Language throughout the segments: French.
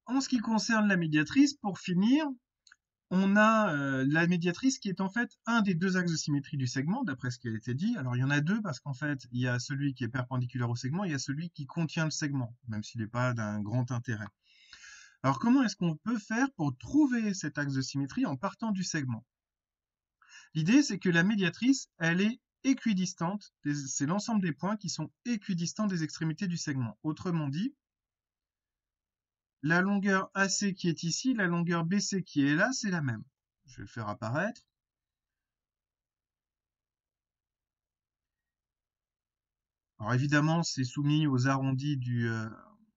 En ce qui concerne la médiatrice, pour finir, on a la médiatrice qui est en fait un des deux axes de symétrie du segment, d'après ce qui a été dit. Alors il y en a deux parce qu'en fait, il y a celui qui est perpendiculaire au segment et il y a celui qui contient le segment, même s'il n'est pas d'un grand intérêt. Alors comment est-ce qu'on peut faire pour trouver cet axe de symétrie en partant du segment? L'idée, c'est que la médiatrice, elle est équidistante, c'est l'ensemble des points qui sont équidistants des extrémités du segment. Autrement dit, la longueur AC qui est ici, la longueur BC qui est là, c'est la même. Je vais le faire apparaître. Alors évidemment, c'est soumis aux arrondis du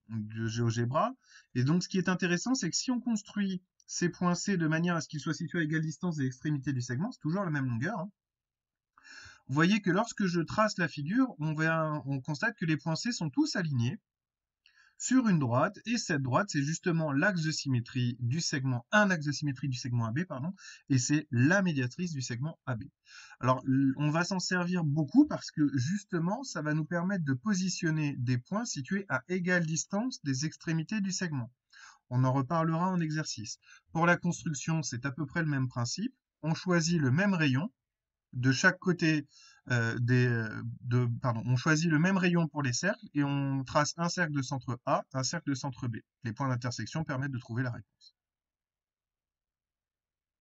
GeoGebra. Et donc, ce qui est intéressant, c'est que si on construit ces points C de manière à ce qu'ils soient situés à égale distance des extrémités du segment, c'est toujours la même longueur, hein. Vous voyez que lorsque je trace la figure, on constate que les points C sont tous alignés sur une droite, et cette droite, c'est justement l'axe de symétrie du segment, un axe de symétrie du segment AB, pardon, et c'est la médiatrice du segment AB. Alors, on va s'en servir beaucoup parce que justement, ça va nous permettre de positionner des points situés à égale distance des extrémités du segment. On en reparlera en exercice. Pour la construction, c'est à peu près le même principe. On choisit le même rayon de chaque côté on choisit le même rayon pour les cercles et on trace un cercle de centre A, un cercle de centre B. Les points d'intersection permettent de trouver la réponse.